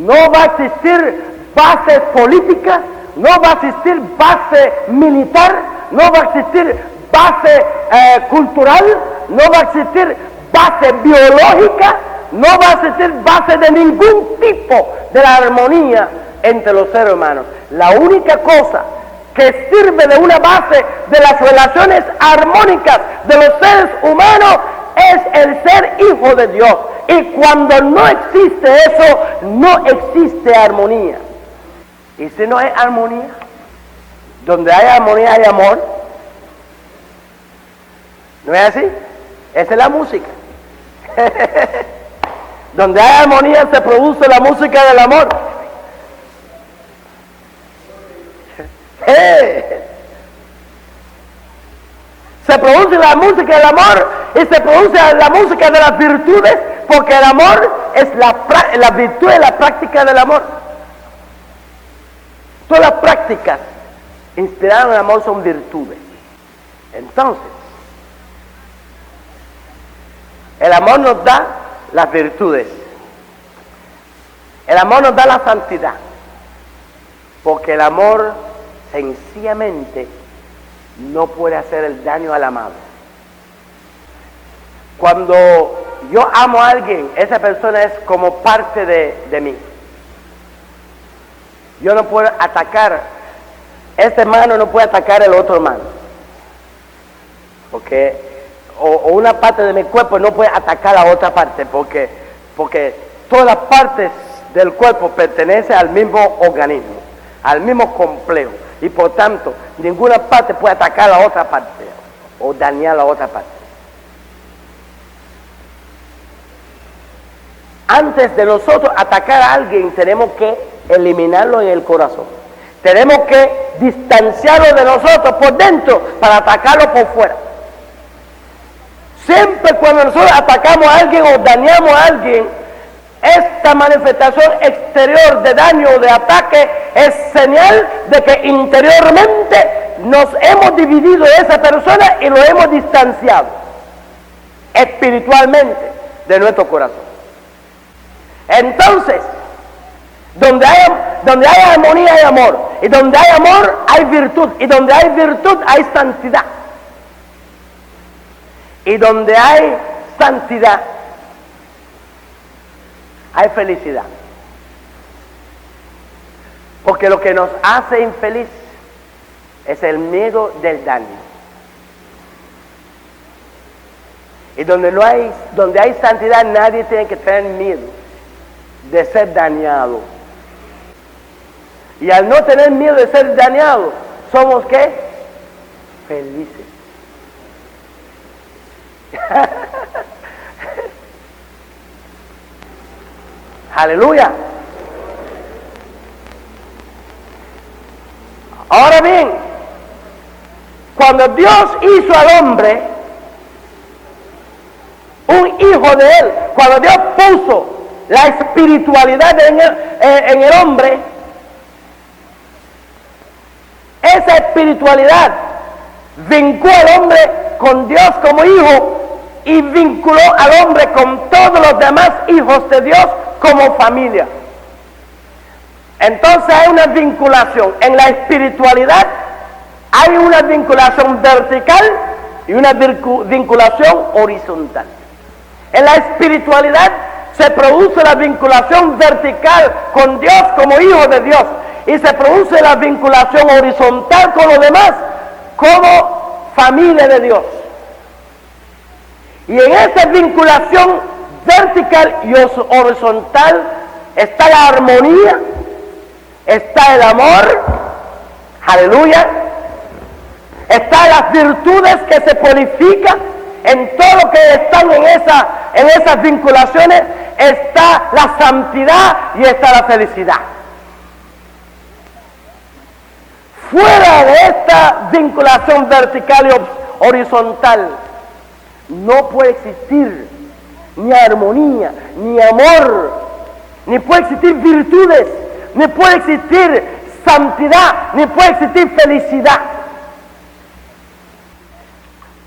no va a existir base política, no va a existir base militar, no va a existir base cultural, no va a existir base biológica, no va a existir base de ningún tipo de la armonía entre los seres humanos. La única cosa que sirve de una base de las relaciones armónicas de los seres humanos es el ser hijo de Dios. Y cuando no existe eso, no existe armonía. Y si no hay armonía, donde hay armonía hay amor. ¿No es así? Esa es la música. Donde hay armonía se produce la música del amor. Se produce la música del amor y se produce la música de las virtudes, porque el amor es la virtud de la práctica del amor. Todas las prácticas inspiradas en el amor son virtudes. Entonces, el amor nos da las virtudes. El amor nos da la santidad. Porque el amor sencillamente no puede hacer el daño al amado. Cuando yo amo a alguien, esa persona es como parte de mí. Yo no puedo atacar, este hermano no puede atacar el otro hermano. Porque, o una parte de mi cuerpo no puede atacar a otra parte, porque todas las partes del cuerpo pertenecen al mismo organismo, al mismo complejo. Y por tanto, ninguna parte puede atacar a la otra parte o dañar a la otra parte. Antes de nosotros atacar a alguien, tenemos que eliminarlo en el corazón. Tenemos que distanciarlo de nosotros por dentro para atacarlo por fuera. Siempre cuando nosotros atacamos a alguien o dañamos a alguien, esta manifestación exterior de daño o de ataque es señal de que interiormente nos hemos dividido de esa persona y lo hemos distanciado espiritualmente de nuestro corazón. Entonces, donde hay armonía hay amor, y donde hay amor hay virtud, y donde hay virtud hay santidad, y donde hay santidad hay felicidad. Porque lo que nos hace infeliz es el miedo del daño. Y donde hay santidad, nadie tiene que tener miedo de ser dañado. Y al no tener miedo de ser dañado, ¿somos qué? Felices. Aleluya. Ahora bien, cuando Dios hizo al hombre un hijo de él, cuando Dios puso la espiritualidad en el hombre, esa espiritualidad vinculó al hombre con Dios como hijo y vinculó al hombre con todos los demás hijos de Dios como familia. Entonces hay una vinculación. En la espiritualidad hay una vinculación vertical y una vinculación horizontal. En la espiritualidad se produce la vinculación vertical con Dios como hijo de Dios, y se produce la vinculación horizontal con los demás como familia de Dios. Y en esa vinculación vertical y horizontal está la armonía, está el amor, aleluya, están las virtudes que se purifican. En todo lo que están en esas vinculaciones está la santidad y está la felicidad. Fuera de esta vinculación vertical y horizontal no puede existir ni armonía, ni amor, ni puede existir virtudes, ni puede existir santidad, ni puede existir felicidad.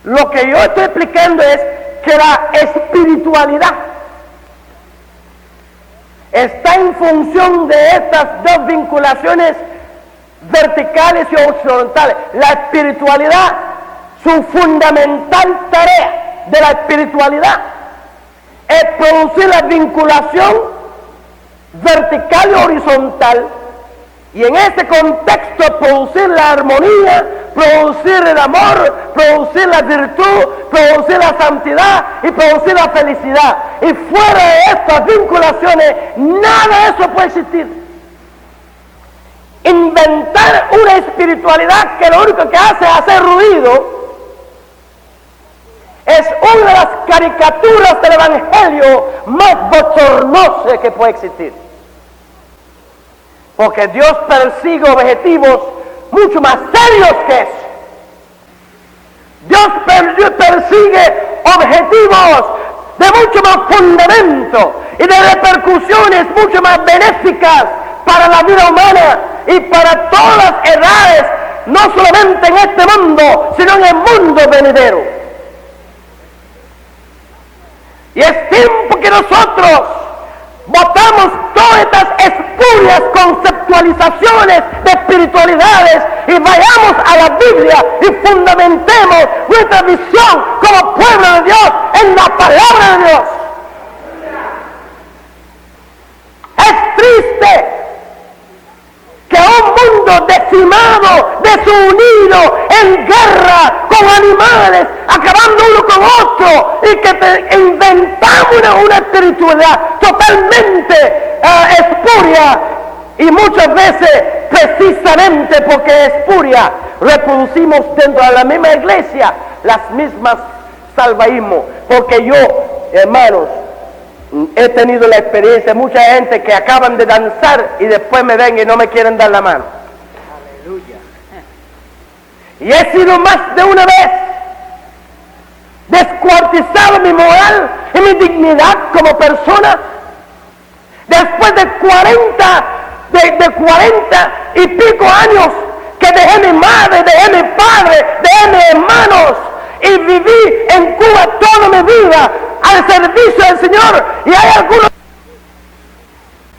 Lo que yo estoy explicando es que la espiritualidad está en función de estas dos vinculaciones verticales y horizontales. La espiritualidad, su fundamental tarea de la espiritualidad es producir la vinculación vertical y horizontal, y en ese contexto producir la armonía, producir el amor, producir la virtud, producir la santidad y producir la felicidad. Y fuera de estas vinculaciones, nada de eso puede existir. Inventar una espiritualidad que lo único que hace es hacer ruido es una de las caricaturas del evangelio más bochornosas que puede existir. Porque Dios persigue objetivos mucho más serios que eso. Dios persigue objetivos de mucho más fundamento y de repercusiones mucho más benéficas para la vida humana y para todas las edades, no solamente en este mundo, sino en el mundo venidero. Y es tiempo que nosotros botamos todas estas espurias conceptualizaciones de espiritualidades y vayamos a la Biblia y fundamentemos nuestra visión como pueblo de Dios en la palabra de Dios. Es triste que un mundo decimado, desunido, en guerra con animales, acabando uno con otro, y que inventamos una espiritualidad totalmente espuria, y muchas veces, precisamente porque es espuria, reproducimos dentro de la misma iglesia las mismas salvaísmos. Porque yo, hermanos, he tenido la experiencia de mucha gente que acaban de danzar y después me ven y no me quieren dar la mano. Aleluya. Y he sido más de una vez descuartizado mi moral y mi dignidad como persona después de 40 y pico años que dejé mi madre, dejé mi padre, dejé mis hermanos y viví en Cuba toda mi vida al servicio del Señor. Y hay algunos,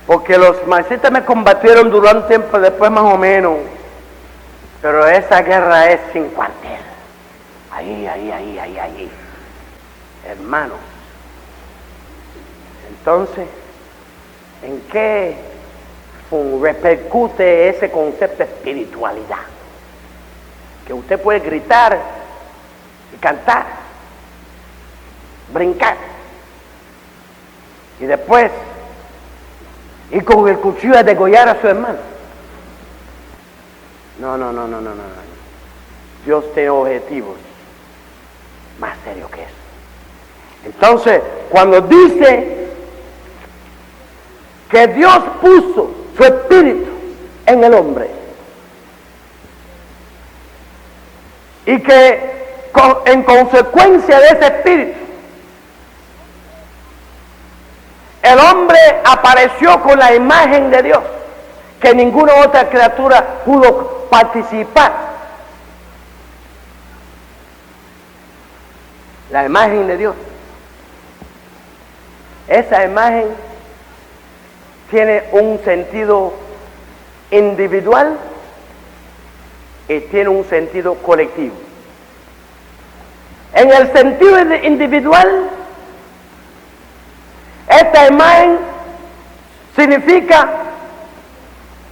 porque los marxistas me combatieron durante un tiempo, después más o menos, pero esa guerra es sin cuartel. Ahí, hermanos. Entonces, ¿en qué repercute ese concepto de espiritualidad? Que usted puede gritar y cantar, brincar, y después ir con el cuchillo a degollar a su hermano. No. Dios tiene objetivos más serios que eso. Entonces, cuando dice que Dios puso su espíritu en el hombre y que en consecuencia de ese espíritu el hombre apareció con la imagen de Dios, que ninguna otra criatura pudo participar. La imagen de Dios. Esa imagen tiene un sentido individual y tiene un sentido colectivo. En el sentido individual, esta imagen significa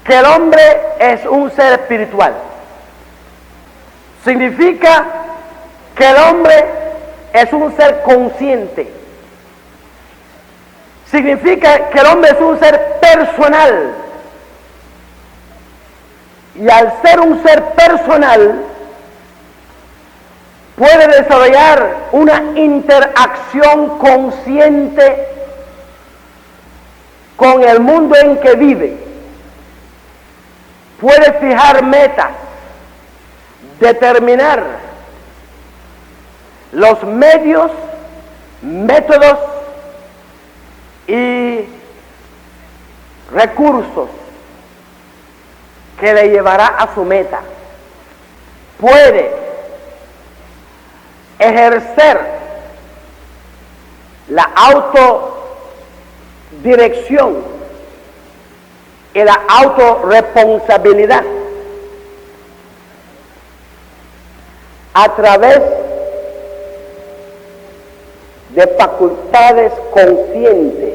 que el hombre es un ser espiritual. Significa que el hombre es un ser consciente. Significa que el hombre es un ser personal. Y al ser un ser personal, puede desarrollar una interacción consciente con el mundo en que vive. Puede fijar metas, determinar los medios, métodos y recursos que le llevará a su meta. Puede ejercer la autodirección y la autorresponsabilidad a través de facultades conscientes,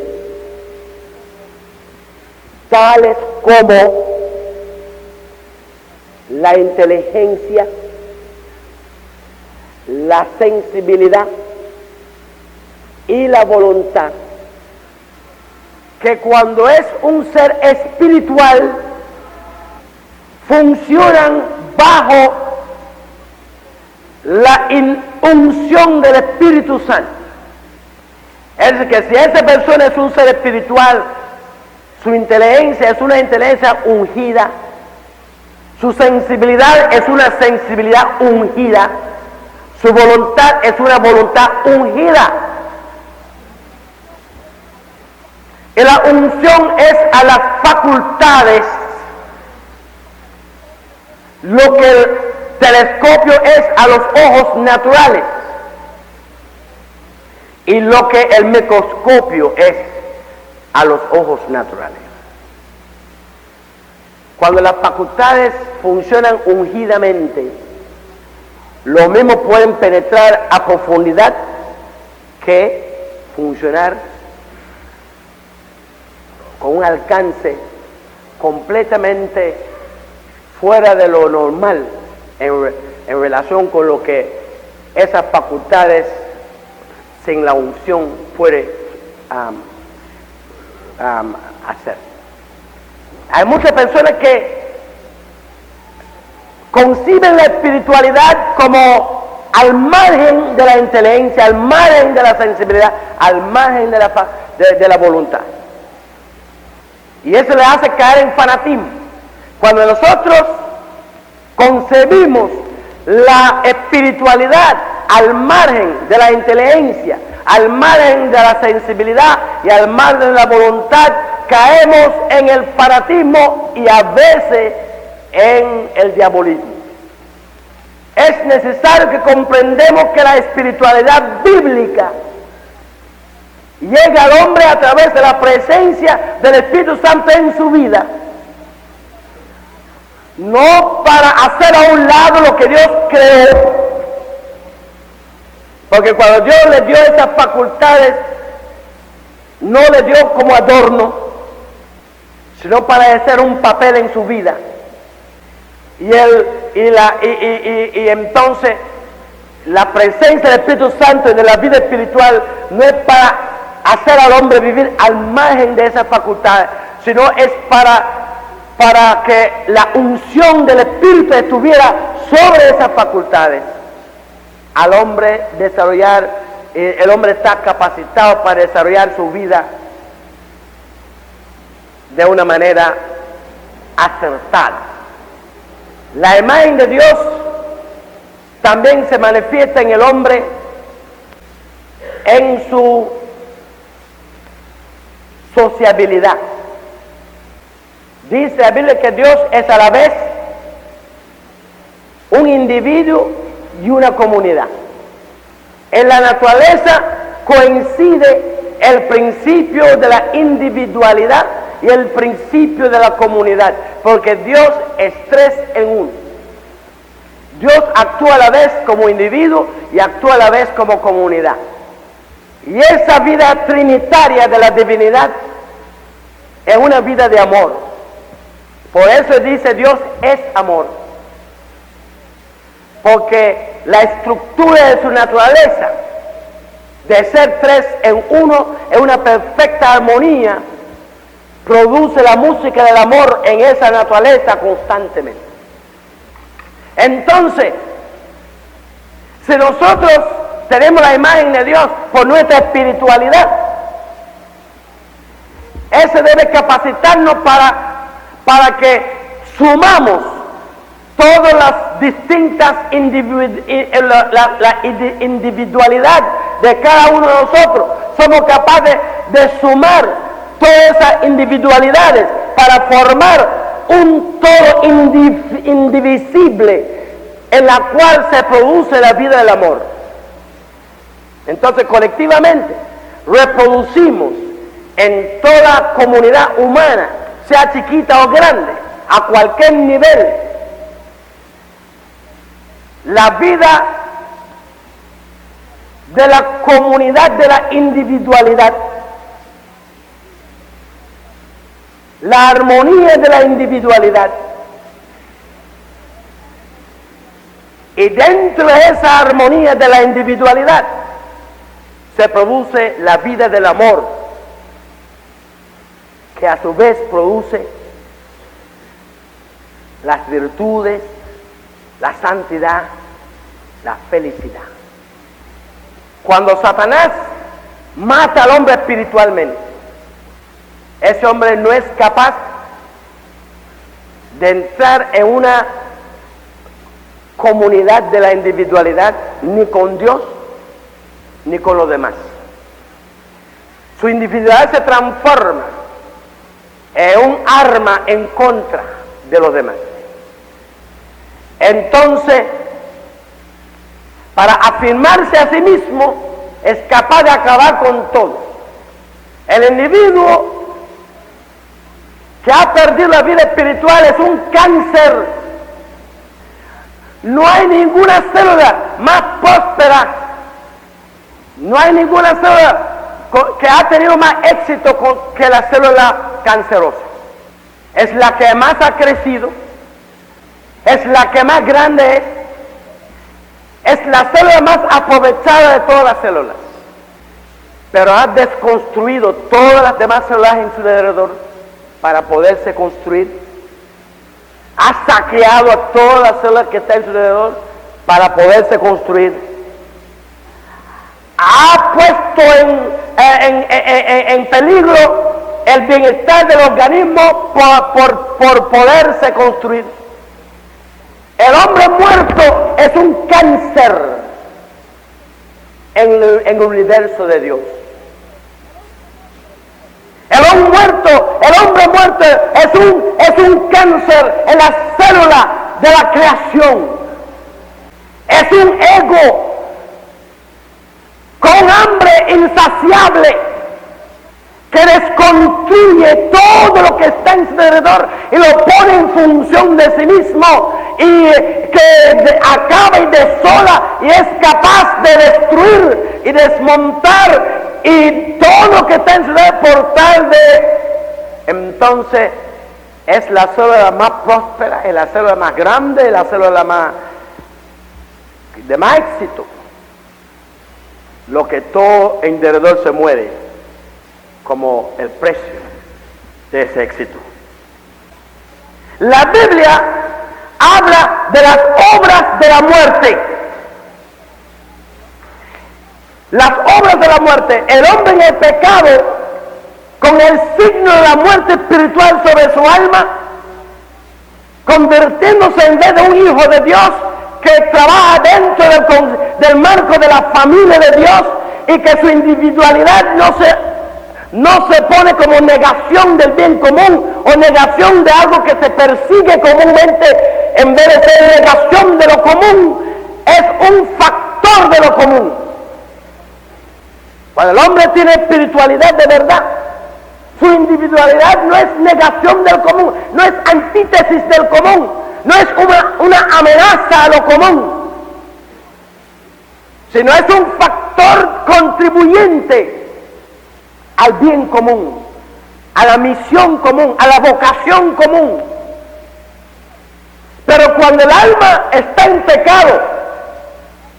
tales como la inteligencia, la sensibilidad y la voluntad, que cuando es un ser espiritual funcionan bajo la unción del Espíritu Santo. Es decir, que si esa persona es un ser espiritual, su inteligencia es una inteligencia ungida, su sensibilidad es una sensibilidad ungida, su voluntad es una voluntad ungida. Y la unción es a las facultades lo que el telescopio es a los ojos naturales y lo que el microscopio es a los ojos naturales. Cuando las facultades funcionan ungidamente, lo mismo pueden penetrar a profundidad que funcionar con un alcance completamente fuera de lo normal en relación con lo que esas facultades sin la unción puede hacer. Hay muchas personas que conciben la espiritualidad como al margen de la inteligencia, al margen de la sensibilidad, al margen de la voluntad. Y eso le hace caer en fanatismo. Cuando nosotros concebimos la espiritualidad al margen de la inteligencia, al margen de la sensibilidad y al margen de la voluntad, caemos en el fanatismo y a veces en el diabolismo. Es necesario que comprendamos que la espiritualidad bíblica llega al hombre a través de la presencia del Espíritu Santo en su vida, no para hacer a un lado lo que Dios creó, porque cuando Dios le dio esas facultades, no le dio como adorno, sino para hacer un papel en su vida. Y entonces la presencia del Espíritu Santo en la vida espiritual no es para hacer al hombre vivir al margen de esas facultades, sino es para que la unción del Espíritu estuviera sobre esas facultades. Al hombre desarrollar, el hombre está capacitado para desarrollar su vida de una manera acertada. La imagen de Dios también se manifiesta en el hombre en su sociabilidad. Dice la Biblia que Dios es a la vez un individuo y una comunidad. En la naturaleza coincide el principio de la individualidad y el principio de la comunidad, porque Dios es tres en uno. Dios actúa a la vez como individuo y actúa a la vez como comunidad. Y esa vida trinitaria de la divinidad es una vida de amor. Por eso dice Dios es amor. Porque la estructura de su naturaleza, de ser tres en uno, es una perfecta armonía. Produce la música del amor en esa naturaleza constantemente. Entonces, si nosotros tenemos la imagen de Dios por nuestra espiritualidad, ese debe capacitarnos para que sumamos todas las distintas individualidad de cada uno de nosotros. Somos capaces de sumar todas esas individualidades para formar un todo indivisible en la cual se produce la vida del amor. Entonces, colectivamente reproducimos en toda comunidad humana sea chiquita o grande, a cualquier nivel, la vida de la comunidad, de la individualidad, la armonía de la individualidad. Y dentro de esa armonía de la individualidad se produce la vida del amor, que a su vez produce las virtudes, la santidad, la felicidad. Cuando Satanás mata al hombre espiritualmente, ese hombre no es capaz de entrar en una comunidad de la individualidad, ni con Dios, ni con los demás. Su individualidad se transforma en un arma en contra de los demás. Entonces, para afirmarse a sí mismo, es capaz de acabar con todo. El individuo que ha perdido la vida espiritual es un cáncer. No hay ninguna célula más próspera, no hay ninguna célula que ha tenido más éxito que la célula cancerosa. Es la que más ha crecido, es la que más grande es la célula más aprovechada de todas las células. Pero ha desconstruido todas las demás células en su alrededor para poderse construir. Ha saqueado a todas las células que están en su alrededor para poderse construir. Ha puesto en peligro el bienestar del organismo por poderse construir. El hombre muerto es un cáncer en el universo de Dios. El hombre muerto es un cáncer en la célula de la creación. Es un ego con hambre insaciable que desconstruye todo lo que está en su alrededor y lo pone en función de sí mismo, y que acaba y desola y es capaz de destruir y desmontar y todo lo que está en su alrededor por tal de... Entonces es la célula más próspera, es la célula más grande, es la célula de más éxito. Lo que todo en derredor se muere como el precio de ese éxito. La Biblia habla de las obras de la muerte. Las obras de la muerte. El hombre en el pecado, con el signo de la muerte espiritual sobre su alma, convirtiéndose en vez de un hijo de Dios que trabaja dentro del marco de la familia de Dios, y que su individualidad no se pone como negación del bien común o negación de algo que se persigue comúnmente. En vez de ser negación de lo común, es un factor de lo común. Cuando el hombre tiene espiritualidad de verdad, su individualidad no es negación del común, no es antítesis del común, no es una amenaza a lo común, sino es un factor contribuyente al bien común, a la misión común, a la vocación común. Pero cuando el alma está en pecado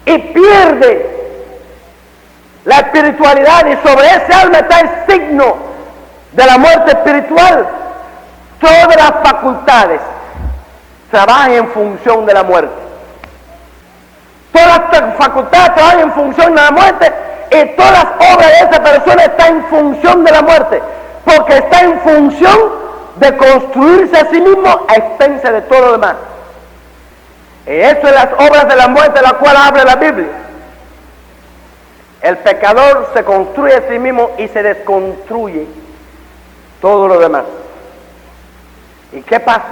y pierde la espiritualidad, y sobre ese alma está el signo de la muerte espiritual, todas las facultades trabajan en función de la muerte. Todas las facultades trabajan en función de la muerte, y todas las obras de esa persona están en función de la muerte, porque está en función de construirse a sí mismo a expensas de todo lo demás. Y eso es las obras de la muerte de la cual habla la Biblia. El pecador se construye a sí mismo y se desconstruye todo lo demás. ¿Y qué pasa?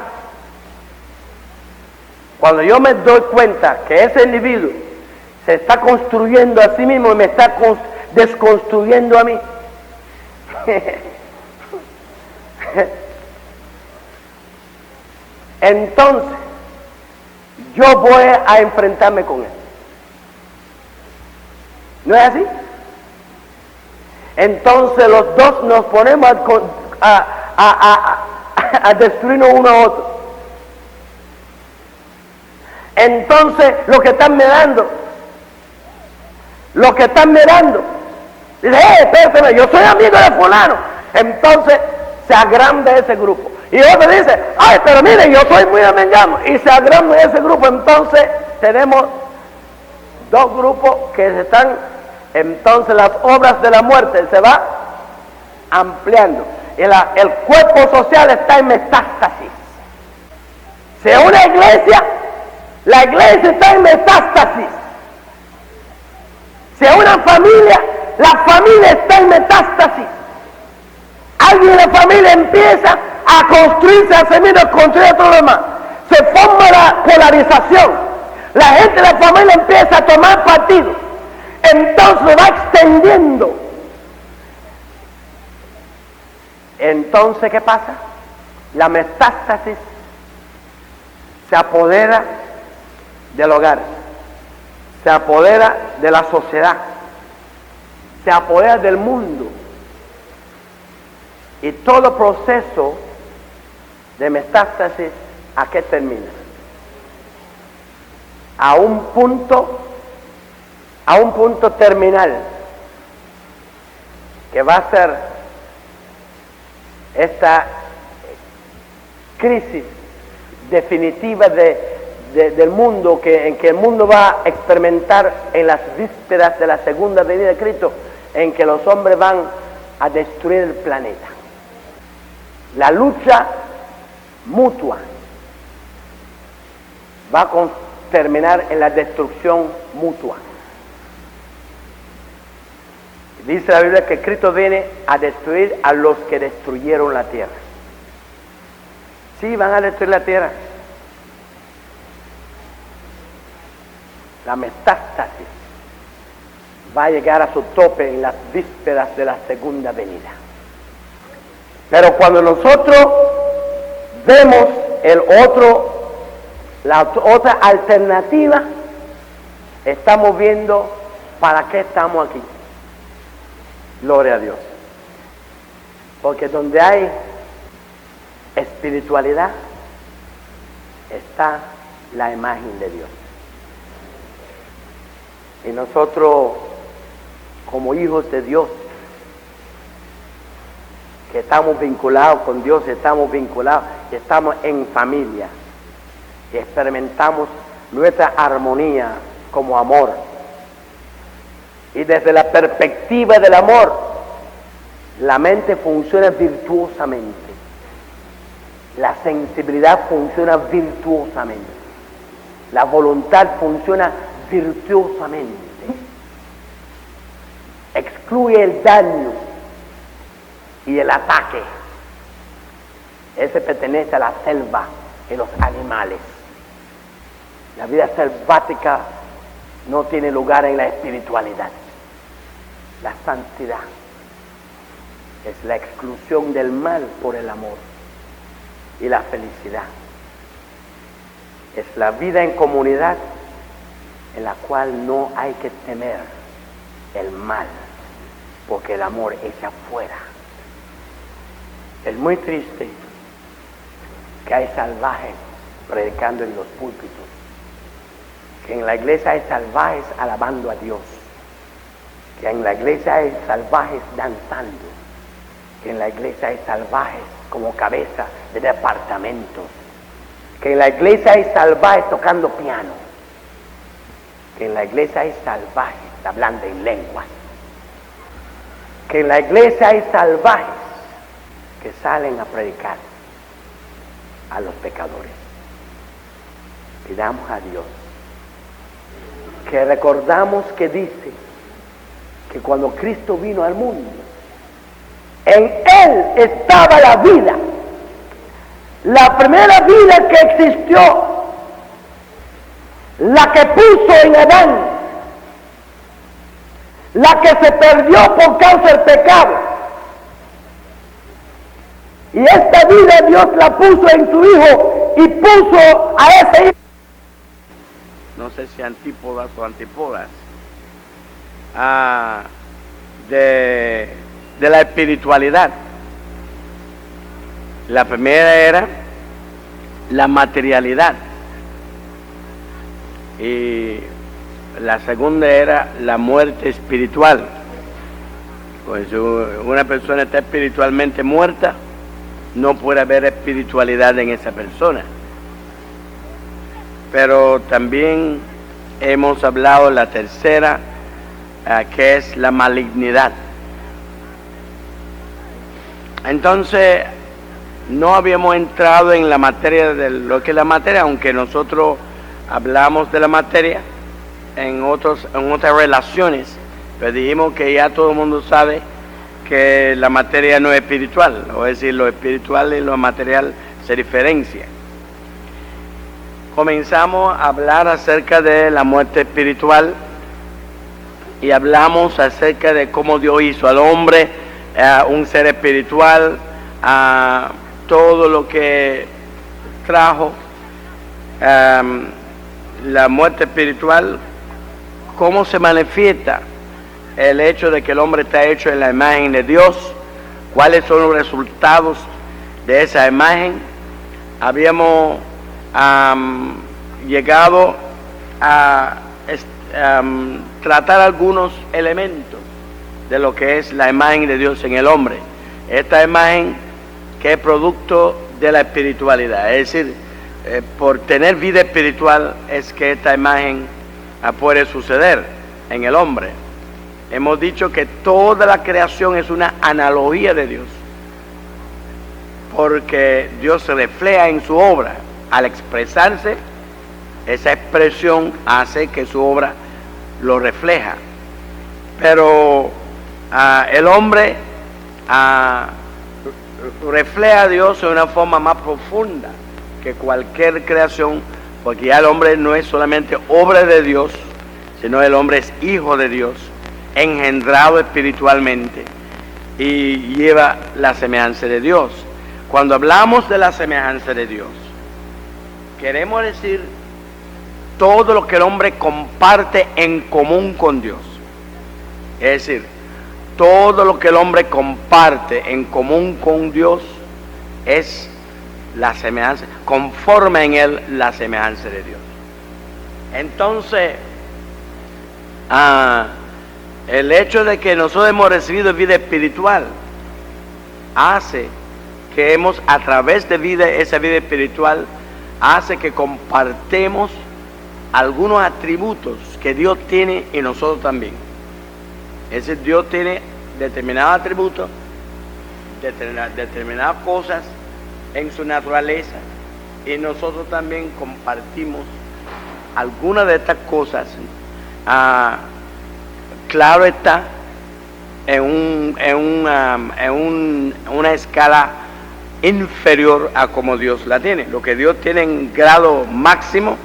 Cuando yo me doy cuenta que ese individuo se está construyendo a sí mismo y me está desconstruyendo a mí, entonces yo voy a enfrentarme con él. ¿No es así? Entonces los dos nos ponemos a destruirnos uno a otro. Entonces los que están mirando, dicen, espérate, yo soy amigo de fulano. Entonces se agranda ese grupo. Y otro dice, ay, pero miren, yo soy muy amengano. Y se agranda ese grupo. Entonces tenemos dos grupos que se están, entonces las obras de la muerte se va ampliando. Y el cuerpo social está en metástasis. Si una iglesia, la iglesia está en metástasis. Si una familia, la familia está en metástasis. Alguien de la familia empieza a construirse, a semilla, construir todo lo demás. Se forma la polarización. La gente de la familia empieza a tomar partido. Entonces va extendiendo. Entonces, ¿qué pasa? La metástasis se apodera del hogar, se apodera de la sociedad, se apodera del mundo. Y todo proceso de metástasis, ¿a qué termina? A un punto terminal, que va a ser esta crisis definitiva del mundo, en que el mundo va a experimentar en las vísperas de la segunda venida de Cristo, en que los hombres van a destruir el planeta. La lucha mutua va a terminar en la destrucción mutua. Dice la Biblia que Cristo viene a destruir a los que destruyeron la tierra. Sí, van a destruir la tierra. La metástasis va a llegar a su tope en las vísperas de la segunda venida. Pero cuando nosotros vemos la otra alternativa, estamos viendo para qué estamos aquí. Gloria a Dios. Porque donde hay espiritualidad está la imagen de Dios. Y nosotros, como hijos de Dios, que estamos vinculados con Dios, estamos en familia, y experimentamos nuestra armonía como amor. Y desde la perspectiva del amor, la mente funciona virtuosamente, la sensibilidad funciona virtuosamente, la voluntad funciona virtuosamente, excluye el daño y el ataque. Ese pertenece a la selva y los animales. La vida selvática no tiene lugar en la espiritualidad. La santidad es la exclusión del mal por el amor, y la felicidad es la vida en comunidad en la cual no hay que temer el mal, porque el amor echa afuera. Es muy triste que hay salvajes predicando en los púlpitos, que en la iglesia hay salvajes alabando a Dios, que en la iglesia hay salvajes danzando, que en la iglesia hay salvajes como cabeza de departamentos, que en la iglesia hay salvajes tocando piano, que en la iglesia hay salvajes hablando en lenguas, que en la iglesia hay salvajes que salen a predicar a los pecadores. Pidamos a Dios que recordamos que dice que cuando Cristo vino al mundo, en Él estaba la vida, la primera vida que existió, la que puso en Adán, la que se perdió por causa del pecado. Y esta vida Dios la puso en su Hijo, y puso a ese hijo, no sé si antípodas o antípodas, de la espiritualidad. La primera era la materialidad y la segunda era la muerte espiritual. Pues una persona está espiritualmente muerta, no puede haber espiritualidad en esa persona. Pero también hemos hablado de la tercera, que es la malignidad. Entonces, no habíamos entrado en la materia de lo que es la materia, aunque nosotros hablamos de la materia en otras relaciones, pero dijimos que ya todo el mundo sabe que la materia no es espiritual, o es decir, lo espiritual y lo material se diferencian. Comenzamos a hablar acerca de la muerte espiritual y hablamos acerca de cómo Dios hizo al hombre un ser espiritual, todo lo que trajo la muerte espiritual, cómo se manifiesta el hecho de que el hombre está hecho en la imagen de Dios, cuáles son los resultados de esa imagen. Habíamos llegado a tratar algunos elementos de lo que es la imagen de Dios en el hombre. Esta imagen que es producto de la espiritualidad, es decir, por tener vida espiritual es que esta imagen puede suceder en el hombre. Hemos dicho que toda la creación es una analogía de Dios, porque Dios se refleja en su obra. Al expresarse, esa expresión hace que su obra lo refleja. Pero el hombre refleja a Dios de una forma más profunda que cualquier creación, porque ya el hombre no es solamente obra de Dios, sino el hombre es hijo de Dios, engendrado espiritualmente y lleva la semejanza de Dios. Cuando hablamos de la semejanza de Dios, queremos decir todo lo que el hombre comparte en común con Dios. Es decir, todo lo que el hombre comparte en común con Dios es la semejanza, conforme en él la semejanza de Dios. Entonces, el hecho de que nosotros hemos recibido vida espiritual hace que a través de esa vida espiritual, hace que compartemos algunos atributos que Dios tiene y nosotros también. Es decir, Dios tiene determinados atributos, determinadas cosas en su naturaleza, y nosotros también compartimos algunas de estas cosas. Claro está, en una escala inferior a como Dios la tiene. Lo que Dios tiene en grado máximo,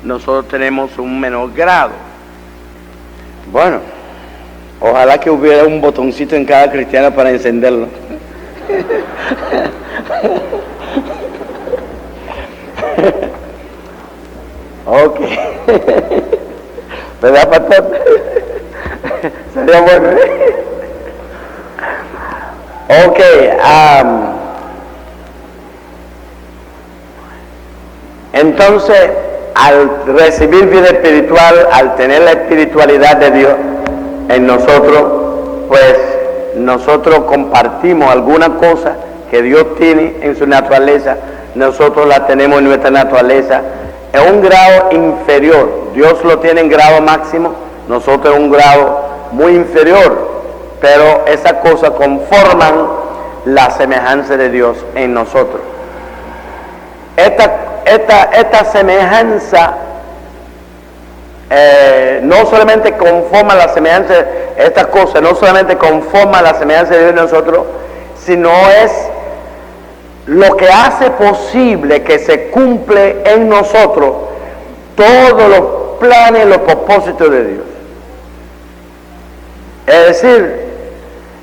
nosotros tenemos un menor grado. Bueno, ojalá que hubiera un botoncito en cada cristiano para encenderlo. Ok. ¿Verdad, pastor? Sería bueno, ¿eh? Ok. Entonces, al recibir vida espiritual, al tener la espiritualidad de Dios en nosotros, pues nosotros compartimos alguna cosa que Dios tiene en su naturaleza, nosotros la tenemos en nuestra naturaleza, en un grado inferior. Dios lo tiene en grado máximo, nosotros en un grado muy inferior, pero esas cosas conforman la semejanza de Dios en nosotros. Esta semejanza no solamente conforma la semejanza, estas cosas no solamente conforman la semejanza de Dios en nosotros, sino es lo que hace posible que se cumple en nosotros todos los planes y los propósitos de Dios. Es decir,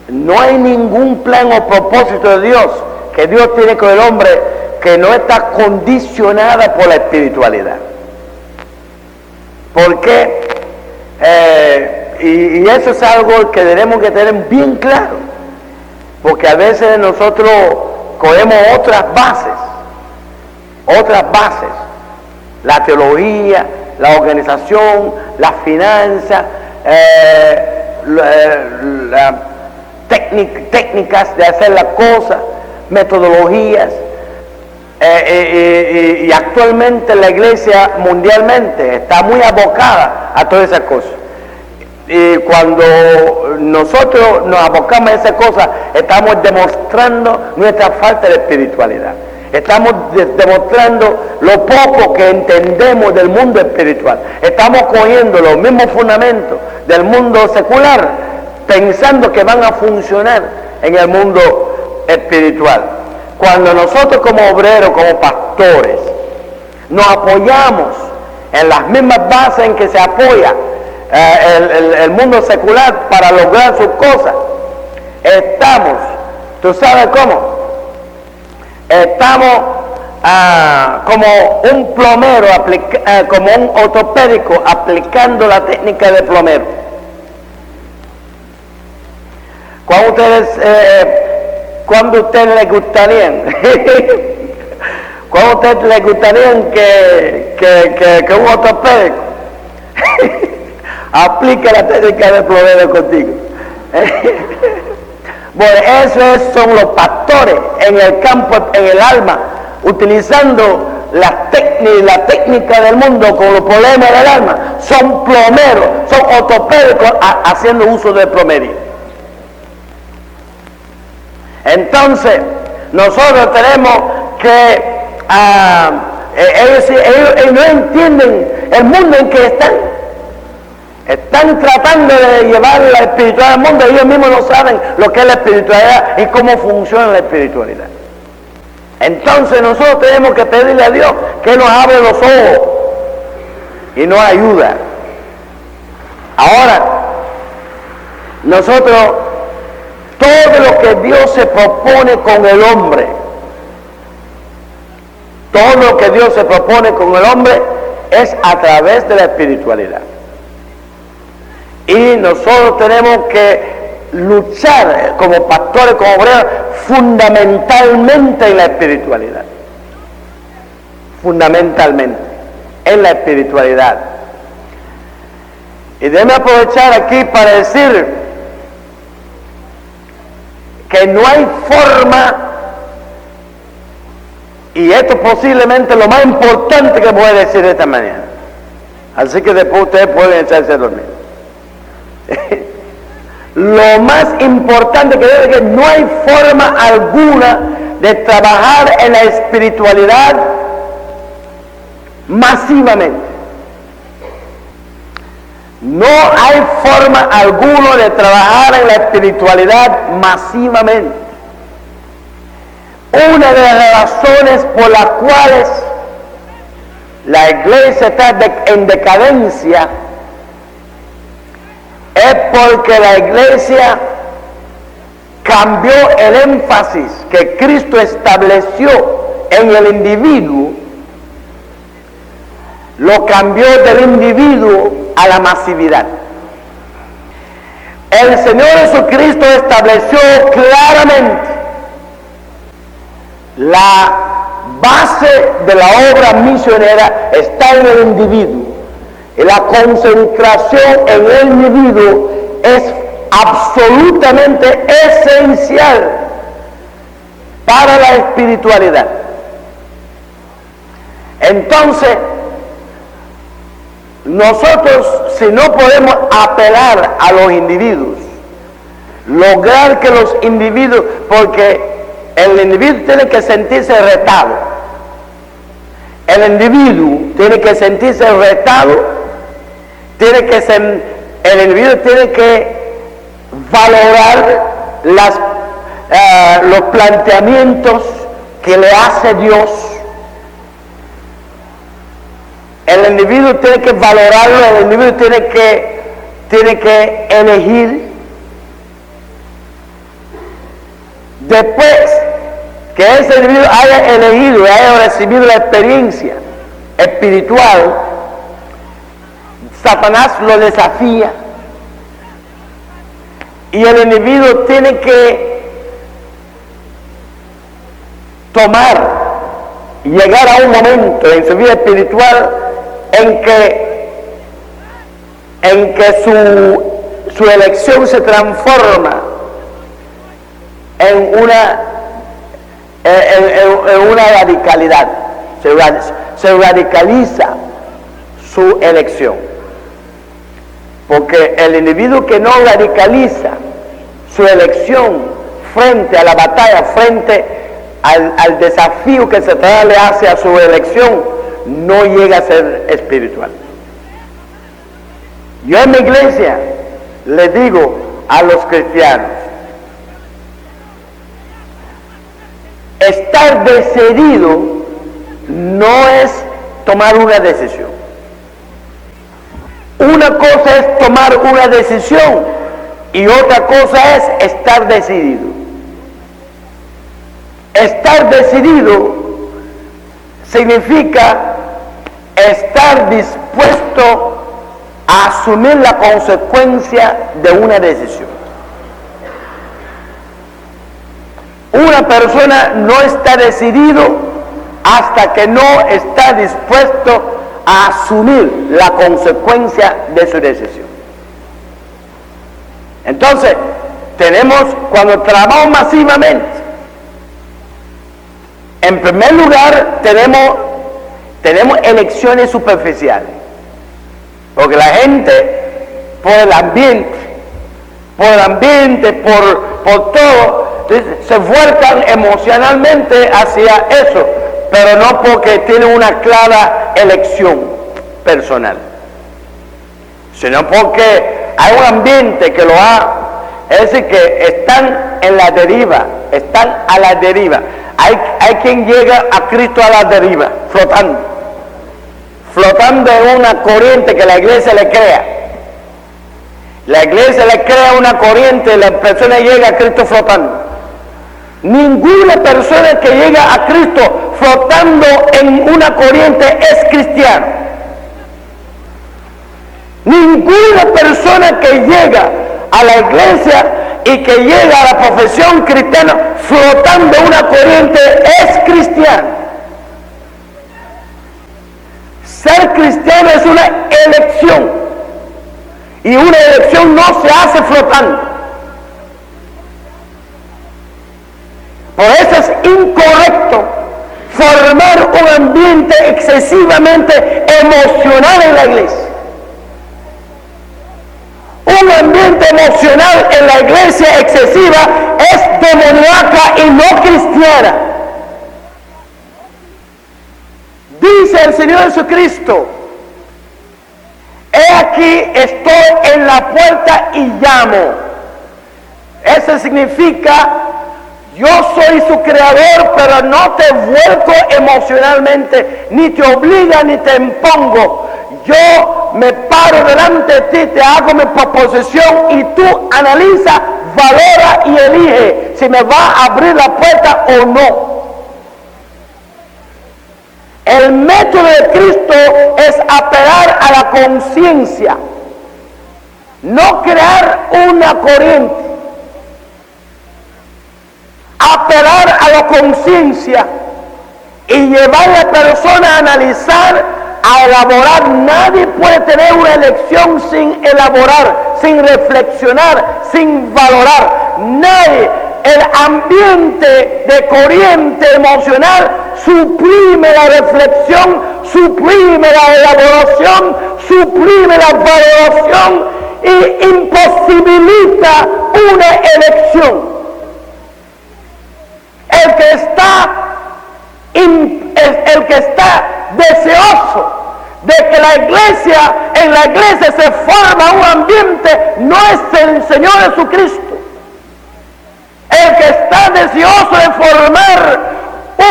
no hay ningún plan o propósito de Dios que Dios tiene con el hombre que no está condicionada por la espiritualidad. ¿Por qué? Y eso es algo que tenemos que tener bien claro, porque a veces nosotros cogemos otras bases, la teología, la organización, las finanzas, técnicas de hacer las cosas, metodologías, y actualmente la iglesia mundialmente está muy abocada a todas esas cosas. Y cuando nosotros nos abocamos a esas cosas, estamos demostrando nuestra falta de espiritualidad. Estamos demostrando lo poco que entendemos del mundo espiritual. Estamos cogiendo los mismos fundamentos del mundo secular, pensando que van a funcionar en el mundo espiritual. Cuando nosotros como obreros, como pastores, nos apoyamos en las mismas bases en que se apoya el mundo secular para lograr sus cosas, estamos, ¿tú sabes cómo? Estamos como un plomero, como un ortopédico aplicando la técnica de plomero. ¿Cuándo ustedes les gustaría? ¿Cuándo ustedes les gustaría que un ortopédico aplique la técnica de plomero contigo? Bueno, esos son los pastores en el campo, en el alma, utilizando la técnica del mundo con los problemas del alma. Son plomeros, son ortopédicos haciendo uso de plomería. Entonces, nosotros tenemos que, ellos no entienden el mundo en que están tratando de llevar la espiritualidad al mundo. Ellos mismos no saben lo que es la espiritualidad y cómo funciona la espiritualidad. Entonces nosotros tenemos que pedirle a Dios que nos abra los ojos y nos ayuda. Ahora, nosotros, todo lo que Dios se propone con el hombre, todo lo que Dios se propone con el hombre es a través de la espiritualidad. Y nosotros tenemos que luchar como pastores, como obreros, fundamentalmente en la espiritualidad. Fundamentalmente en la espiritualidad. Y déjeme aprovechar aquí para decir que no hay forma, y esto posiblemente lo más importante que voy a decir esta mañana, así que después ustedes pueden echarse a dormir. Lo más importante que debe, que no hay forma alguna de trabajar en la espiritualidad masivamente. No hay forma alguna de trabajar en la espiritualidad masivamente. Una de las razones por las cuales la iglesia está en decadencia es porque la iglesia cambió el énfasis que Cristo estableció en el individuo, lo cambió del individuo a la masividad. El Señor Jesucristo estableció claramente la base de la obra misionera está en el individuo. Y la concentración en el individuo es absolutamente esencial para la espiritualidad. Entonces, nosotros, si no podemos apelar a los individuos, lograr que los individuos, porque el individuo tiene que sentirse retado, el individuo tiene que sentirse retado, el individuo tiene que valorar los planteamientos que le hace Dios. El individuo tiene que valorarlo, el individuo tiene que elegir. Después, que ese individuo haya elegido y haya recibido la experiencia espiritual, Satanás lo desafía y el individuo tiene que llegar a un momento en su vida espiritual en que su elección se transforma en una radicalidad, se radicaliza su elección, porque el individuo que no radicaliza su elección frente a la batalla, frente al desafío que Satanás le hace a su elección, no llega a ser espiritual. Yo en mi iglesia le digo a los cristianos, estar decidido no es tomar una decisión. Una cosa es tomar una decisión y otra cosa es estar decidido. Estar decidido significa estar dispuesto a asumir la consecuencia de una decisión. Una persona no está decidido hasta que no está dispuesto a asumir la consecuencia de su decisión. Entonces, cuando trabajamos masivamente, en primer lugar tenemos elecciones superficiales, porque la gente por el ambiente, por todo, se vuelcan emocionalmente hacia eso, pero no porque tienen una clara elección personal, sino porque hay un ambiente que lo ha, es decir, que están en la deriva, están a la deriva. Hay quien llega a Cristo a la deriva, flotando en una corriente que la iglesia le crea. La iglesia le crea una corriente y la persona llega a Cristo flotando. Ninguna persona que llega a Cristo flotando en una corriente es cristiano. Ninguna persona que llega a la iglesia y que llega a la profesión cristiana flotando en una corriente es cristiano. Ser cristiano es una elección, y una elección no se hace flotando. Por eso es incorrecto formar un ambiente excesivamente emocional en la iglesia. Un ambiente emocional en la iglesia excesiva es demoníaca y no cristiana. Dice el Señor Jesucristo: he aquí, estoy en la puerta y llamo. Eso significa: yo soy su creador, pero no te vuelco emocionalmente, ni te obliga ni te impongo. Yo me paro delante de ti, te hago mi proposición y tú analiza, valora y elige si me va a abrir la puerta o no. El método de Cristo es apelar a la conciencia, no crear una corriente. Apelar a la conciencia y llevar a la persona a analizar, a elaborar. Nadie puede tener una elección sin elaborar, sin reflexionar, sin valorar. Nadie. El ambiente de corriente emocional suprime la reflexión, suprime la elaboración, suprime la valoración y imposibilita una elección. El que está deseoso de que en la iglesia se forma un ambiente, no es el Señor Jesucristo. El que está deseoso de formar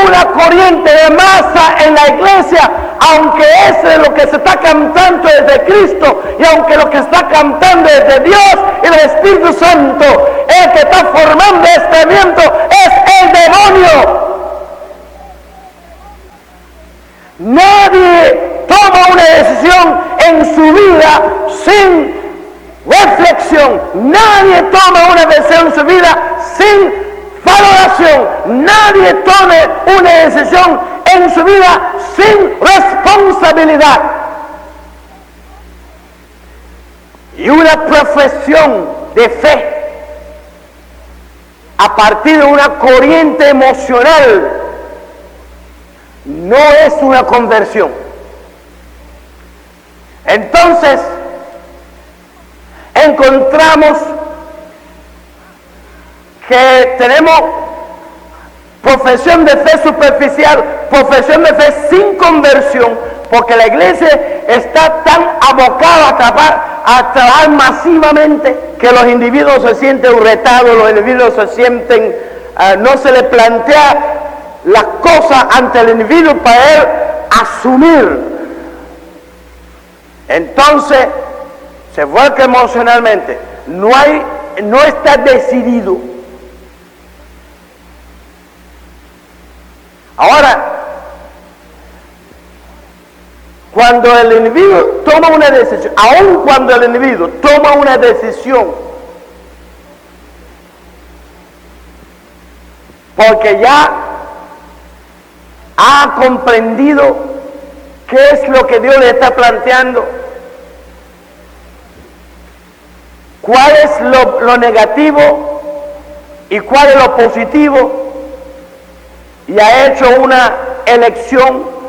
una corriente de masa en la iglesia, aunque eso es lo que se está cantando desde Cristo, y aunque lo que está cantando es de Dios y del Espíritu Santo, el que está formando este viento es el demonio. Nadie toma una decisión en su vida sin reflexión. Nadie toma una decisión en su vida sin valoración. Nadie tome una decisión en su vida sin responsabilidad. Y una profesión de fe a partir de una corriente emocional no es una conversión. Entonces, encontramos que tenemos profesión de fe superficial, profesión de fe sin conversión, porque la iglesia está tan abocada a trabajar masivamente que los individuos se sienten retados, los individuos se sienten, no se les plantea las cosas ante el individuo para él asumir. Entonces se vuelve emocionalmente, no está decidido. Ahora, cuando el individuo toma una decisión, aun cuando el individuo toma una decisión, porque ya ha comprendido qué es lo que Dios le está planteando, cuál es lo negativo y cuál es lo positivo, y ha hecho una elección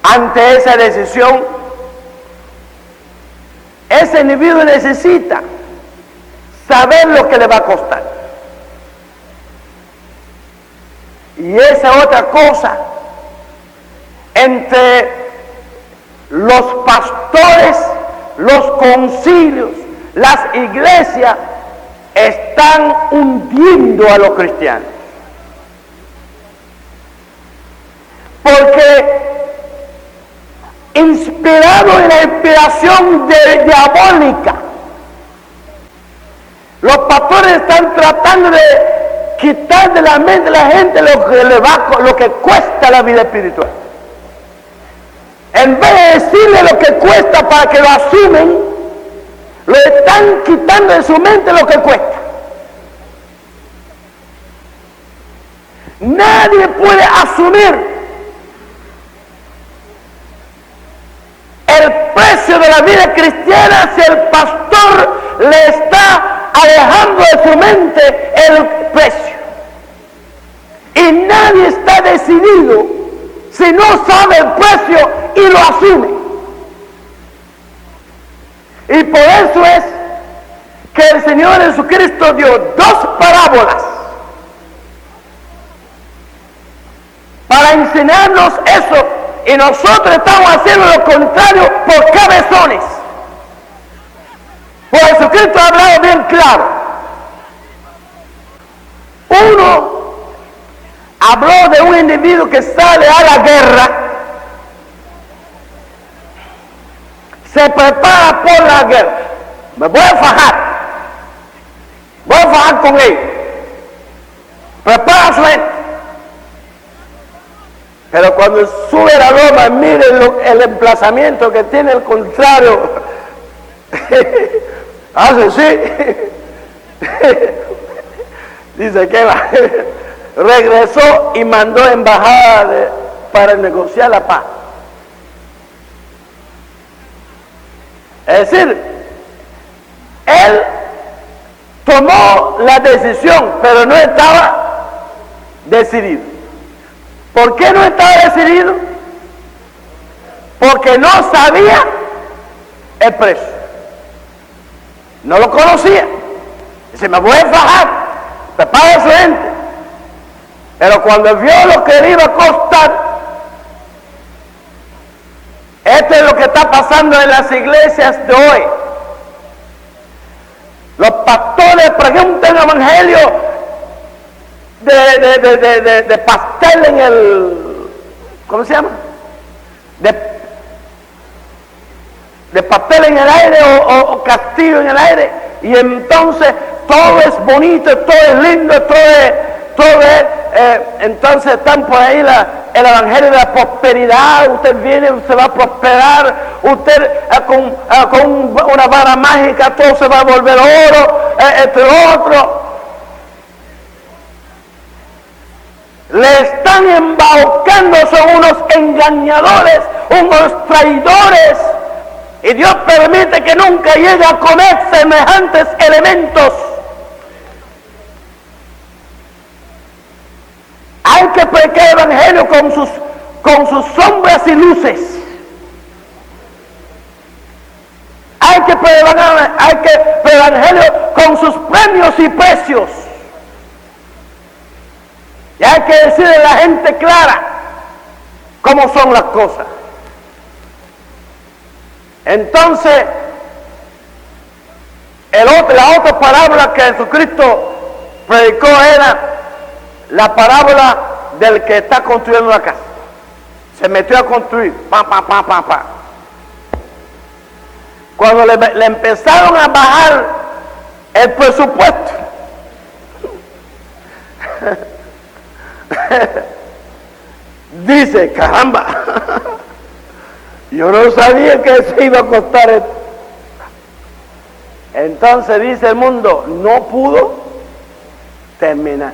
ante esa decisión, ese individuo necesita saber lo que le va a costar. Y esa otra cosa, entre los pastores, los concilios, las iglesias, están hundiendo a los cristianos. Porque inspirado en la inspiración diabólica, los pastores están tratando de quitar de la mente de la gente lo que cuesta la vida espiritual. En vez de decirle lo que cuesta para que lo asumen, lo están quitando de su mente lo que cuesta. Nadie puede asumir el precio de la vida cristiana si el pastor le está alejando de su mente el precio. Y nadie está decidido si no sabe el precio y lo asume. Y por eso es que el Señor Jesucristo dio dos parábolas para enseñarnos eso. Y nosotros estamos haciendo lo contrario por cabezones. Por Jesucristo ha hablado bien claro. Uno habló de un individuo que sale a la guerra, se prepara por la guerra. Me voy a fajar con él. Prepara su gente. Pero cuando sube la loma, mire el emplazamiento que tiene el contrario. Hace así. Dice que va. Regresó y mandó embajada para negociar la paz. Es decir, él tomó la decisión, pero no estaba decidido. ¿Por qué no estaba decidido? Porque no sabía el precio. No lo conocía. Dice, me voy a fajar, prepara su gente. Pero cuando vio lo que le iba a costar, esto es lo que está pasando en las iglesias de hoy. Los pastores preguntan el evangelio de pastel en el, ¿cómo se llama? De papel en el aire o castillo en el aire, y entonces todo es bonito, todo es lindo, todo es entonces están por ahí el evangelio de la prosperidad. Usted viene, usted va a prosperar. Usted con una vara mágica todo se va a volver oro, entre otro. Le están embaucando, son unos engañadores, unos traidores. Y Dios permite que nunca llegue a comer semejantes elementos. Hay que predicar el evangelio con sus sombras y luces. Hay que predicar el evangelio con sus premios y precios. Y hay que decirle a la gente clara cómo son las cosas. Entonces, la otra parábola que Jesucristo predicó era la parábola del que está construyendo la casa. Se metió a construir, Cuando le empezaron a bajar el presupuesto, dice, caramba, yo no sabía que se iba a costar esto. Entonces dice el mundo, no pudo terminar.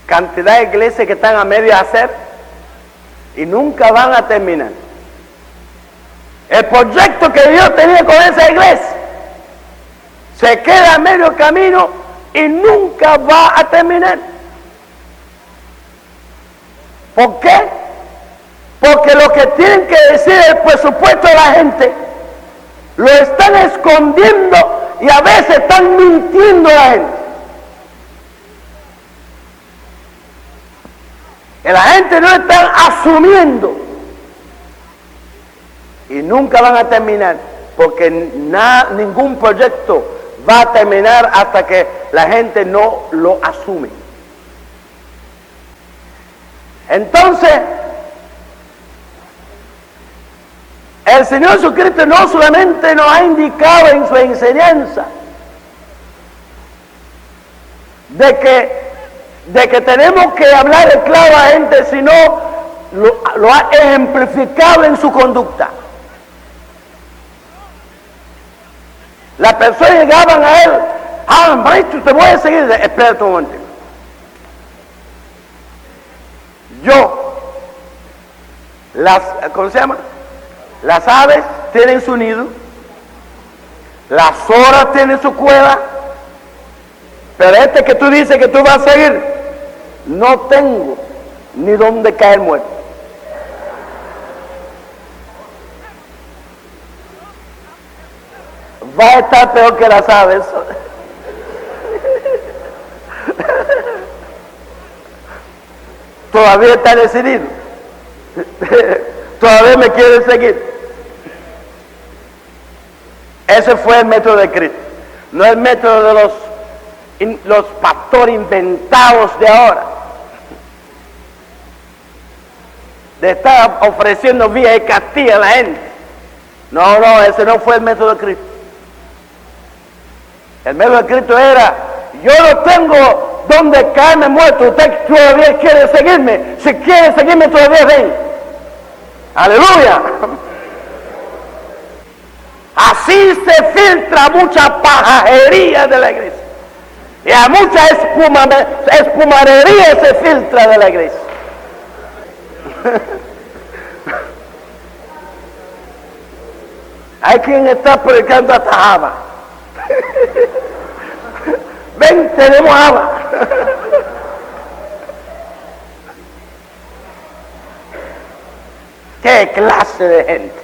Cantidad de iglesias que están a medio hacer y nunca van a terminar. El proyecto que Dios tenía con esa iglesia se queda a medio camino y nunca va a terminar. ¿Por qué? Porque lo que tienen que decir el presupuesto de la gente lo están escondiendo y a veces están mintiendo a la gente. Que la gente no está asumiendo y nunca van a terminar, porque ningún proyecto va a terminar hasta que la gente no lo asume. Entonces, el Señor Jesucristo no solamente nos ha indicado en su enseñanza de que tenemos que hablar claro a la gente, sino lo ha ejemplificado en su conducta. Las personas llegaban a él, maestro, te voy a seguir. Espérate un momento. ¿Cómo se llama? Las aves tienen su nido, las zorras tienen su cueva, pero este que tú dices que tú vas a seguir, no tengo ni dónde caer muerto. Va a estar peor que las aves. Todavía está decidido. Todavía me quiere seguir. Ese fue el método de Cristo. No el método de los pastores inventados de ahora. De estar ofreciendo vía de Castilla a la gente. No, ese no fue el método de Cristo. El método de Cristo era, yo no tengo donde caerme muerto, usted todavía quiere seguirme, si quiere seguirme todavía ven. Aleluya. Así se filtra mucha pajarería de la iglesia. Y a mucha espumarería se filtra de la iglesia. Hay quien está predicando hasta Java. Ven, tenemos agua. ¿Qué clase de gente?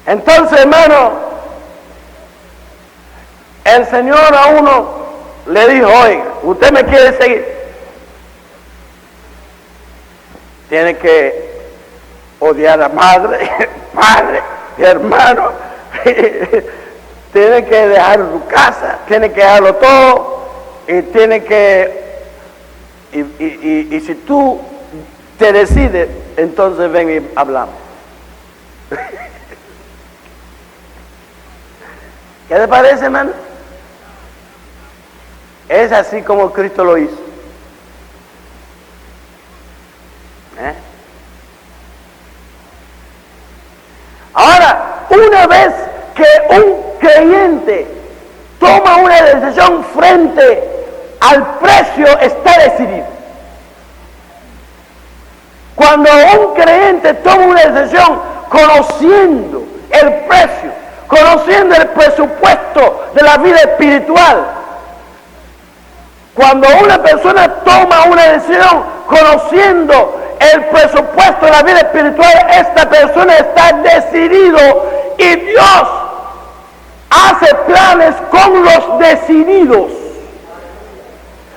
Entonces, hermano, el Señor a uno le dijo, oiga, usted me quiere seguir, tiene que odiar a madre, padre, hermano, tiene que dejar su casa, tiene que dejarlo todo, y tiene que, y si tú te decides, entonces ven y hablamos. ¿Qué te parece, hermano? Es así como Cristo lo hizo. Ahora, una vez que un creyente toma una decisión frente al precio, está decidido. Cuando un creyente toma una decisión conociendo el precio, conociendo el presupuesto de la vida espiritual, cuando una persona toma una decisión conociendo el presupuesto de la vida espiritual, esta persona está decidido, y Dios hace planes con los decididos.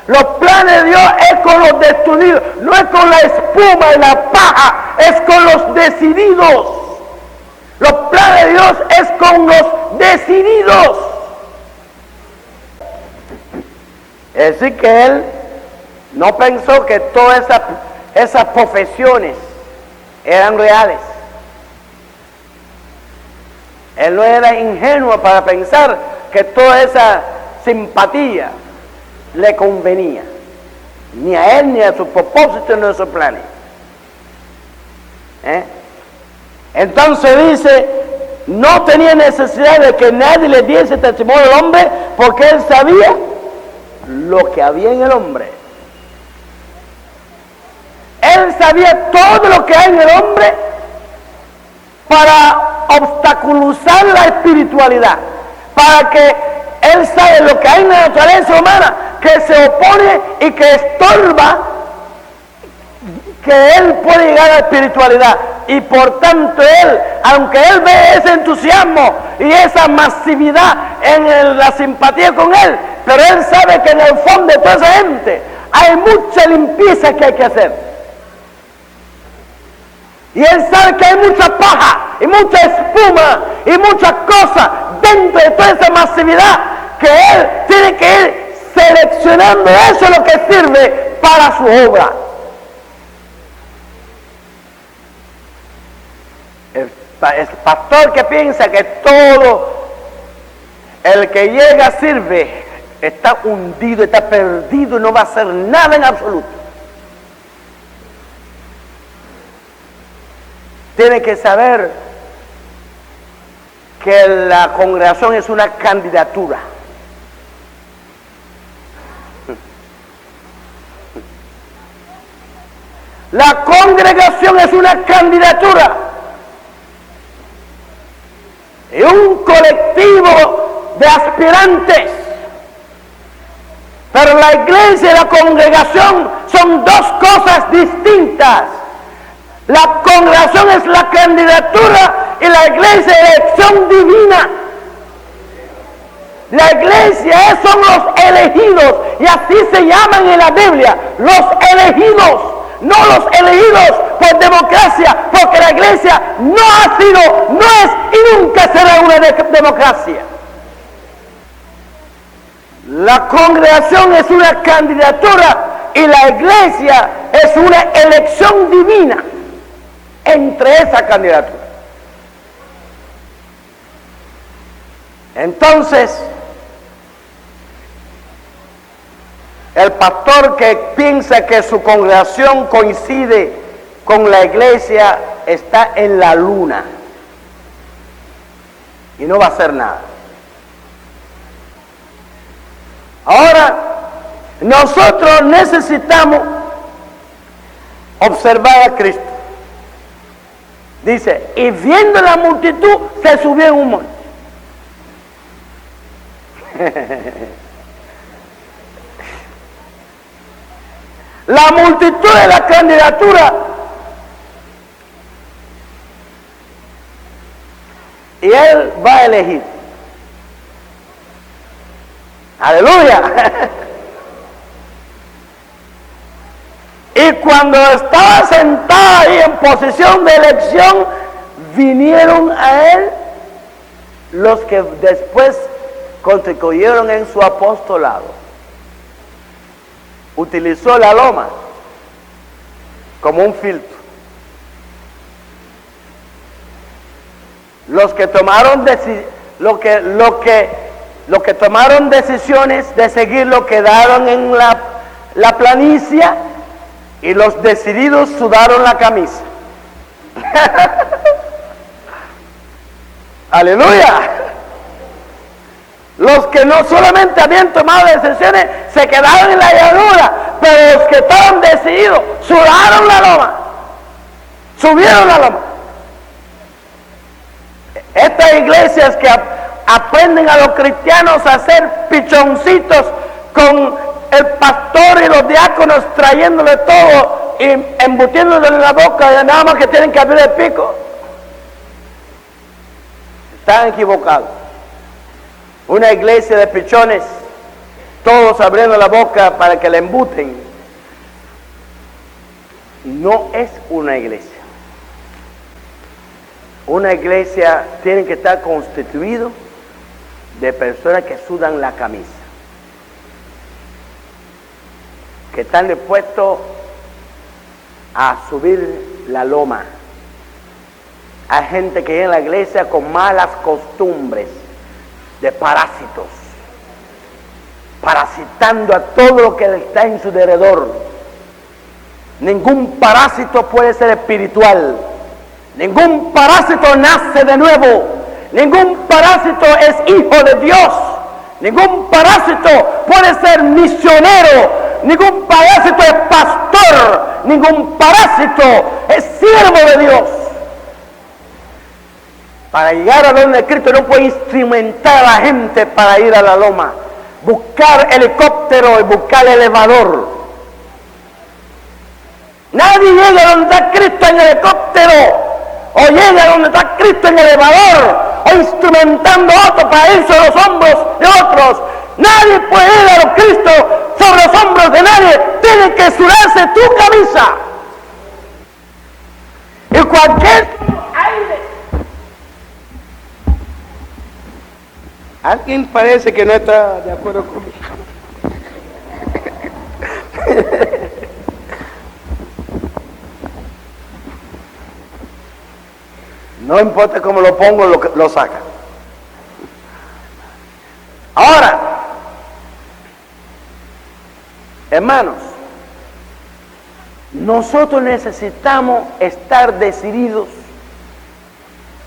Los planes de Dios es con los decididos, no es con la espuma y la paja, es con los decididos. Los planes de Dios es con los decididos. Es decir, que Él no pensó que todas esas profesiones eran reales. Él no era ingenuo para pensar que toda esa simpatía le convenía, ni a él, ni a su propósito, ni a su plan. Entonces dice, no tenía necesidad de que nadie le diese testimonio al hombre, porque él sabía lo que había en el hombre. Él sabía todo lo que hay en el hombre para obstaculizar la espiritualidad, para que él sabe lo que hay en la naturaleza humana, que se opone y que estorba que él puede llegar a la espiritualidad. Y por tanto él, aunque él ve ese entusiasmo y esa masividad en la simpatía con él, pero él sabe que en el fondo de toda esa gente hay mucha limpieza que hay que hacer. Y él sabe que hay mucha paja y mucha espuma y muchas cosas dentro de toda esa masividad, que él tiene que ir seleccionando eso, lo que sirve para su obra. El pastor que piensa que todo el que llega sirve, está hundido, está perdido y no va a hacer nada en absoluto. Tiene que saber que la congregación es una candidatura. La congregación es una candidatura y un colectivo de aspirantes. Pero la iglesia y la congregación son dos cosas distintas. La congregación es la candidatura y la iglesia es elección divina. La iglesia son los elegidos, y así se llaman en la Biblia, los elegidos, no los elegidos por democracia, porque la iglesia no ha sido, no es y nunca será una democracia. La congregación es una candidatura y la iglesia es una elección divina entre esa candidatura. Entonces, el pastor que piensa que su congregación coincide con la iglesia está en la luna y no va a hacer nada. Ahora, nosotros necesitamos observar a Cristo. Dice, y viendo la multitud, se subió en un monte. La multitud de la candidatura. Y él va a elegir. Aleluya. Y cuando estaba sentado ahí en posición de elección, vinieron a él los que después contribuyeron en su apostolado. Utilizó la loma como un filtro. Los que tomaron lo que Los que tomaron decisiones de seguirlo quedaron en la planicie, y los decididos sudaron la camisa. Aleluya. Los que no solamente habían tomado decisiones se quedaron en la llanura, pero los que estaban decididos sudaron la loma, subieron la loma. Estas iglesias que aprenden a los cristianos a hacer pichoncitos con el pastor y los diáconos trayéndole todo y embutiéndole en la boca, y nada más que tienen que abrir el pico, están equivocados. Una iglesia de pichones, todos abriendo la boca para que le embuten, no es una iglesia. Una iglesia tiene que estar constituido de personas que sudan la camisa, que están dispuestos a subir la loma. Hay gente que viene a la iglesia con malas costumbres, de parásitos, parasitando a todo lo que está en su alrededor. Ningún parásito puede ser espiritual. Ningún parásito nace de nuevo. Ningún parásito es hijo de Dios. Ningún parásito puede ser misionero. Ningún parásito es pastor. Ningún parásito es siervo de Dios. Para llegar a donde Cristo no puede instrumentar a la gente para ir a la loma, buscar helicóptero y buscar elevador. Nadie llega a donde está Cristo en helicóptero, o llega a donde está Cristo en elevador, o instrumentando a otros para ir sobre los hombros de otros. Nadie puede ir a los Cristo sobre los hombros de nadie. Tiene que sudarse tu camisa. Y cualquier aire. Alguien parece que no está de acuerdo conmigo. No importa cómo lo pongo, lo saca. Ahora, hermanos, nosotros necesitamos estar decididos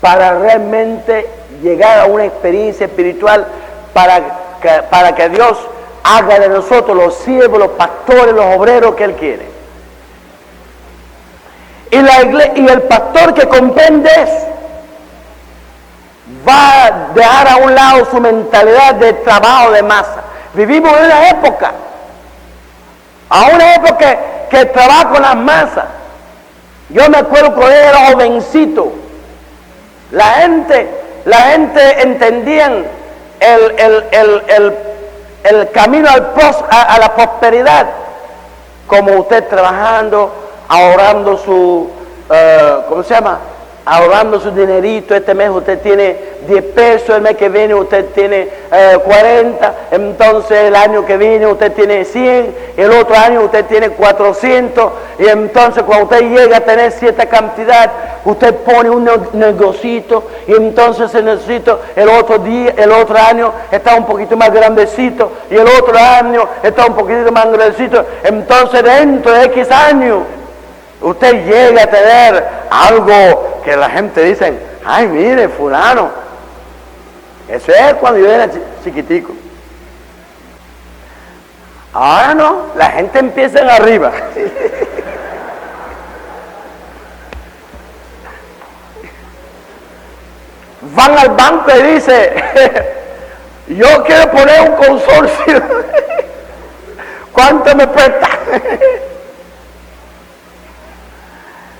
para realmente llegar a una experiencia espiritual, para que Dios haga de nosotros los siervos, los pastores, los obreros que Él quiere. Y el pastor que comprende eso va a dejar a un lado su mentalidad de trabajo de masa. Vivimos en una época que trabaja con las masas. Yo me acuerdo cuando era jovencito, la gente entendían el camino a la prosperidad, como usted trabajando, ahorrando su, ahorrando su dinerito. Este mes usted tiene 10 pesos, el mes que viene usted tiene 40, entonces el año que viene usted tiene 100, el otro año usted tiene 400, y entonces cuando usted llega a tener cierta cantidad, usted pone un negocito, y entonces el negocito el otro año está un poquito más grandecito, y el otro año está un poquito más grandecito. Entonces dentro de X años usted llega a tener algo que la gente dice: ay, mire, fulano. Eso es cuando yo era chiquitico. Ahora no, la gente empieza en arriba. Van al banco y dice: yo quiero poner un consorcio. ¿Cuánto me presta?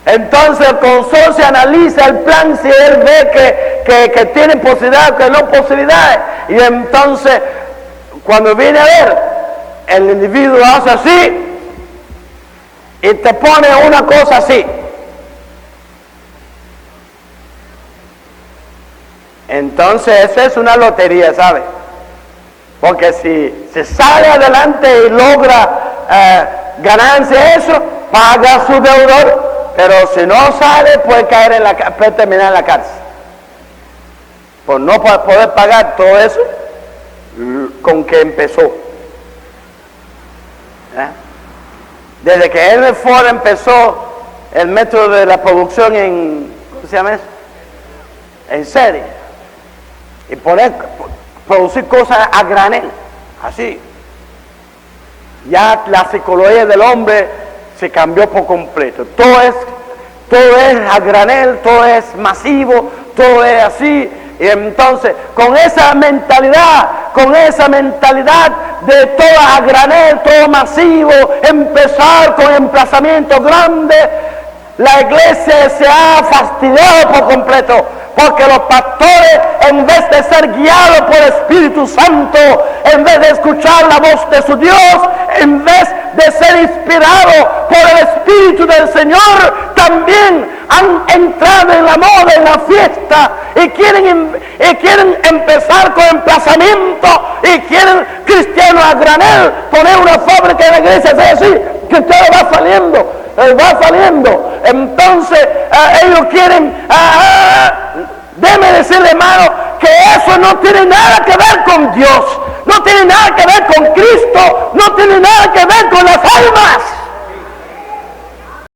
Entonces el consorcio analiza el plan, si él ve que tiene posibilidades o que no posibilidades. Y entonces, cuando viene a ver, el individuo hace así y te pone una cosa así. Entonces esa es una lotería, ¿sabe? Porque si se sale adelante y logra ganancia, eso paga su deudor. Pero si no sale, puede puede terminar en la cárcel. Por no poder pagar todo eso, con que empezó. Desde que Henry Ford empezó el método de la producción en, ¿cómo se llama eso? En serie. Y producir cosas a granel, así. Ya la psicología del hombre se cambió por completo. Todo es a granel, todo es masivo, todo es así. Y entonces, con esa mentalidad de todo a granel, todo masivo, empezar con emplazamientos grandes, la iglesia se ha fastidiado por completo, porque los pastores, en vez de ser guiados por el Espíritu Santo, en vez de escuchar la voz de su Dios, en vez de ser inspirados por el Espíritu del Señor, también han entrado en la moda, en la fiesta, y quieren empezar con emplazamiento, y quieren cristianos a granel, poner una fábrica en la iglesia, es así, que todo va saliendo. Entonces ellos quieren, déjeme decirle, hermano, que eso no tiene nada que ver con Dios, no tiene nada que ver con Cristo, no tiene nada que ver con las almas.